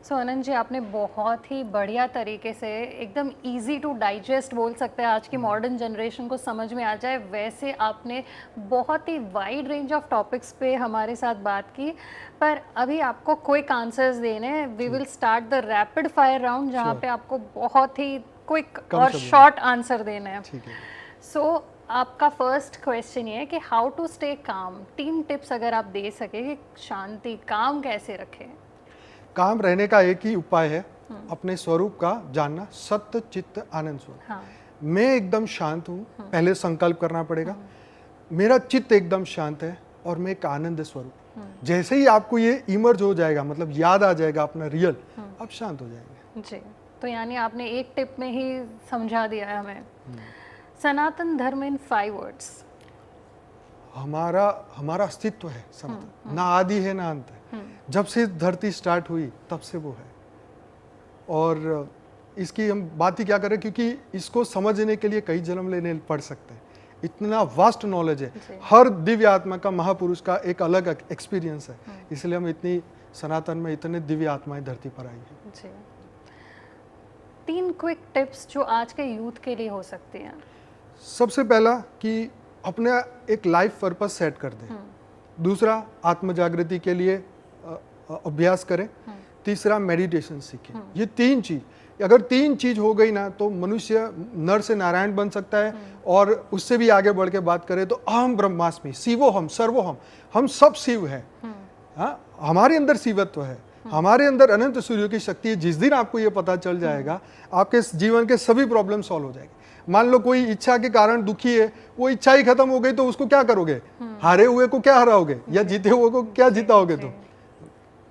सो अनंत जी, आपने बहुत ही बढ़िया तरीके से एकदम इजी टू डाइजेस्ट बोल सकते हैं, आज की मॉडर्न जनरेशन को समझ में आ जाए वैसे आपने बहुत ही वाइड रेंज ऑफ टॉपिक्स पे हमारे साथ बात की। पर अभी आपको क्विक आंसर्स देने हैं। We will start the rapid fire round, जहाँ पे आपको बहुत ही क्विक कम और शब्दों में। शॉर्ट आंसर देने हैं। ठीक है। सो आपका फर्स्ट क्वेश्चन ये है कि how to stay calm. 3 tips अगर आप दे सके कि शांति काम कैसे रखें। काम रहने का एक ही उपाय है, अपने स्वरूप का जानना, सत्य चित्त आनंद स्वरूप। हाँ। मैं एकदम शांत हूँ, पहले संकल्प करना पड़ेगा। मेरा चित्त एकदम शांत है और मैं एक आनंद स्वरूप। जैसे ही आपको ये इमर्ज हो जाएगा, मतलब याद आ जाएगा अपना रियल, आप शांत हो जाएंगे। जी, तो यानी आपने एक टिप में ही समझा दिया है हमें। सनातन धर्म इन 5 वर्ड्स। हमारा अस्तित्व है सनातन, ना आदि है ना अंत है। जब से धरती स्टार्ट हुई तब से वो है। और इसकी हम बात ही क्या करें, क्योंकि इसको समझने के लिए कई जन्म लेने पड़ सकते हैं। इतना वास्ट नॉलेज है, हर दिव्य आत्मा का, महापुरुष का एक अलग एक्सपीरियंस है। इसलिए हम इतनी सनातन में इतने दिव्य आत्माएं धरती पर आई हैं। जी, 3 क्विक टिप्स जो आज के यूथ के लिए हो सकती हैं। सबसे पहला कि अपना एक लाइफ पर्पस सेट कर दें। दूसरा, आत्म जागृति के लिए अभ्यास करें। तीसरा, मेडिटेशन सीखें। ये 3 चीज, अगर 3 चीज हो गई ना, तो मनुष्य नर से नारायण बन सकता है। और उससे भी आगे बढ़ के बात करें तो अहम ब्रह्मास्मि, शिवोहम सर्वोहम, हम सब शिव है। हाँ, हमारे अंदर शिवत्व है, हमारे अंदर अनंत सूर्य की शक्ति है। जिस दिन आपको ये पता चल जाएगा, आपके जीवन के सभी प्रॉब्लम सॉल्व हो जाएंगे। मान लो कोई इच्छा के कारण दुखी है, वो इच्छा ही खत्म हो गई तो उसको क्या करोगे? हारे हुए को क्या हराओगे, या जीते हुए को क्या जिताओगे तुम?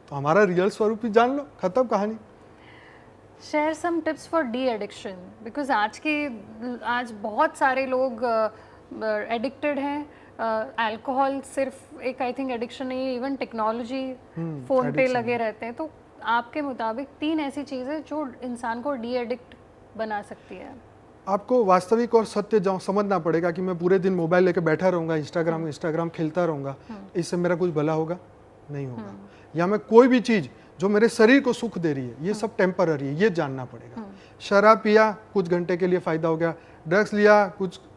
तो हमारा रियल स्वरूप ही जान लो, खत्म कहानी। Share some tips for de-addiction, because आज बहुत सारे लोग एडिक्टेड हैं। अल्कोहल सिर्फ एक आई थिंक एडिक्शन नहीं है, इवन टेक्नोलॉजी, फोन पे लगे रहते हैं। तो आपके मुताबिक 3 ऐसी चीज़ें जो इंसान को डी एडिक्ट बना सकती है। आपको वास्तविक और सत्य समझना पड़ेगा कि मैं पूरे दिन मोबाइल लेके बैठा रहूंगा, इंस्टाग्राम खेलता रहूंगा, इससे मेरा कुछ भला होगा? नहीं होगा। या मैं कोई भी चीज जो मेरे शरीर को सुख दे रही है, ये सब टेम्पररी है, ये जानना पड़ेगा। शराब पिया, कुछ घंटे के लिए फायदा हो गया। ड्रग्स लिया,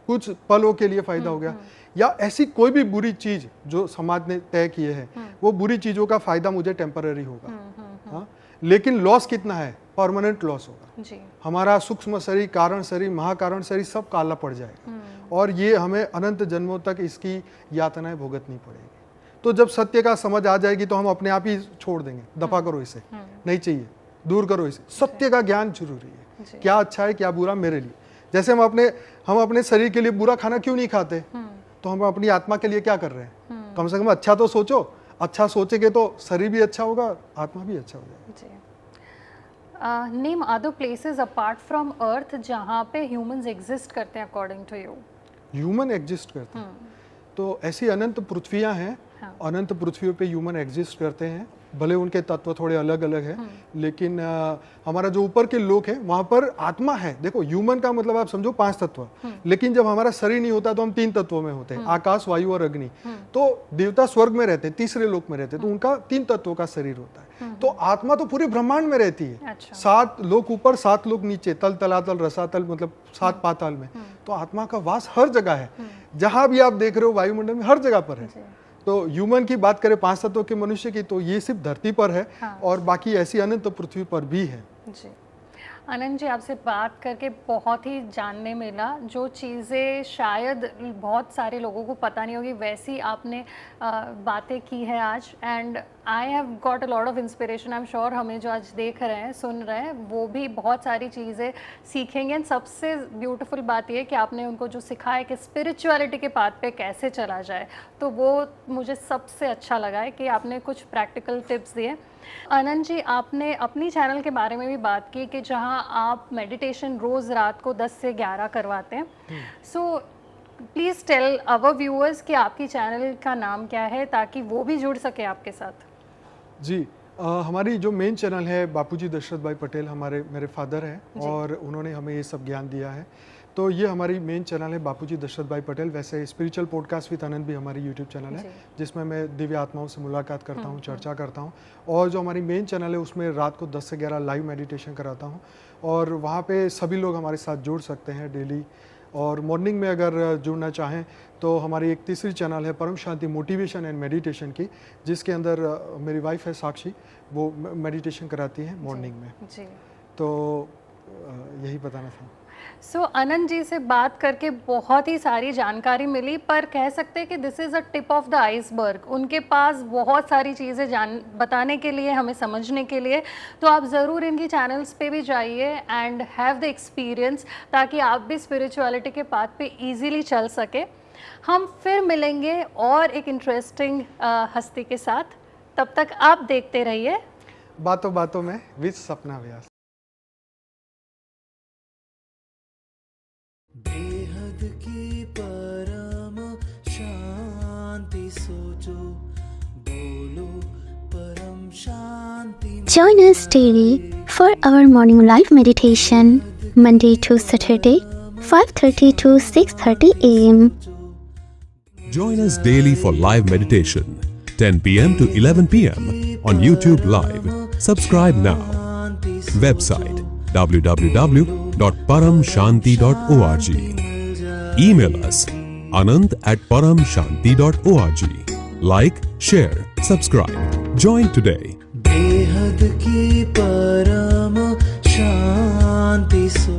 कुछ पलों के लिए फायदा हो गया। या ऐसी कोई भी बुरी चीज जो समाज ने तय किए है, वो बुरी चीजों का फायदा मुझे टेम्पररी होगा। हाँ, लेकिन लॉस कितना है? परमानेंट लॉस होगा जी। हमारा सूक्ष्म शरीर, कारण शरीर, महाकारण शरीर सब काला पड़ जाएगा। और ये हमें अनंत जन्मों तक इसकी यातनाएं भुगतनी पड़ेगी। तो जब सत्य का समझ आ जाएगी तो हम अपने आप ही छोड़ देंगे, दफा करो इसे, नहीं चाहिए, दूर करो इसे। सत्य का ज्ञान जरूरी है, क्या अच्छा है क्या बुरा मेरे लिए। जैसे हम अपने शरीर के लिए बुरा खाना क्यों नहीं खाते, तो हम अपनी आत्मा के लिए क्या कर रहे हैं? कम से कम अच्छा तो सोचो। अच्छा सोचेंगे तो शरीर भी अच्छा होगा, आत्मा भी अच्छा हो जाएगा। Name other places apart from earth जहाँ पे ह्यूमंस एग्जिस्ट करते हैं according to you. Human exist करते हैं तो ऐसी अनंत पृथ्वियां हैं। हाँ। अनंत पृथ्वियों पे ह्यूमन एग्जिस्ट करते हैं, भले उनके तत्व थोड़े अलग अलग हैं, लेकिन हमारा जो ऊपर के लोक है वहां पर आत्मा है। देखो, ह्यूमन का मतलब आप समझो 5 तत्व, लेकिन जब हमारा शरीर नहीं होता तो हम 3 तत्वों में होते हैं, आकाश, वायु और अग्नि। तो देवता स्वर्ग में रहते हैं, तीसरे लोक में रहते हैं, तो उनका 3 तत्वों का शरीर होता है। तो आत्मा तो पूरे ब्रह्मांड में रहती है। अच्छा। 7 लोक ऊपर, 7 लोक नीचे, तल, तलातल, रसातल, मतलब 7 पाताल में। तो आत्मा का वास हर जगह है, जहां भी आप देख रहे हो वायुमंडल में हर जगह पर है। तो ह्यूमन की बात करें 5 तत्वों के मनुष्य की, तो ये सिर्फ धरती पर है। हाँ। और बाकी ऐसी अनंत पृथ्वी पर भी है। जी। आनंद जी, आपसे बात करके बहुत ही जानने मिला, जो चीज़ें शायद बहुत सारे लोगों को पता नहीं होगी, वैसी आपने बातें की है आज। And I have got a lot of inspiration. I am sure हमें जो आज देख रहे हैं, सुन रहे हैं, वो भी बहुत सारी चीज़ें सीखेंगे। एंड सबसे ब्यूटीफुल बात यह है कि आपने उनको जो सिखाया कि स्पिरिचुअलिटी के पाथ पे कैसे चला जाए, तो वो मुझे सबसे अच्छा लगा है कि आपने कुछ प्रैक्टिकल टिप्स दिए। आनंद जी, आपने अपनी चैनल के बारे में भी बात की कि जहां आप मेडिटेशन रोज़ रात को 10 से 11 करवाते हैं। So please tell our viewers कि आपकी चैनल का नाम क्या है, ताकि वो भी जुड़ सके आपके साथ। जी, हमारी जो मेन चैनल है, बापूजी दशरथ भाई पटेल मेरे फादर हैं और उन्होंने हमें ये सब ज्ञान दिया है। तो ये हमारी मेन चैनल है बापूजी दशरथ भाई पटेल। वैसे स्पिरिचुअल पॉडकास्ट विद आनंद भी हमारी यूट्यूब चैनल है, जिसमें मैं दिव्य आत्माओं से मुलाकात करता हूँ, चर्चा करता हूँ। और जो हमारी मेन चैनल है उसमें रात को 10 से 11 लाइव मेडिटेशन कराता हूँ, और वहाँ पे सभी लोग हमारे साथ जुड़ सकते हैं डेली। और मॉर्निंग में अगर जुड़ना चाहें तो हमारी एक तीसरी चैनल है परम शांति मोटिवेशन एंड मेडिटेशन की, जिसके अंदर मेरी वाइफ है साक्षी, वो मेडिटेशन कराती है मॉर्निंग में जी। तो यही बताना था। सो आनंद जी से बात करके बहुत ही सारी जानकारी मिली, पर कह सकते हैं कि this is a tip of the iceberg. उनके पास बहुत सारी चीज़ें बताने के लिए, हमें समझने के लिए। तो आप ज़रूर इनकी चैनल्स पे भी जाइए एंड हैव द एक्सपीरियंस, ताकि आप भी स्पिरिचुअलिटी के पाथ पे इजीली चल सके। हम फिर मिलेंगे और एक इंटरेस्टिंग हस्ती के साथ। तब तक आप देखते रहिए बातों बातों में विद सपना व्यास। बेहद की परम शांति सोचो, बोलो परम शांति। Join us daily for our morning live meditation, Monday to Saturday, 5:30 to 6:30 a.m. Join us daily for live meditation, 10 p.m. to 11 p.m. on YouTube Live. Subscribe now. Website www.paramshanti.org. Email us anand@paramshanti.org. Like, share, subscribe. Join today. बेहद की परम शांति सो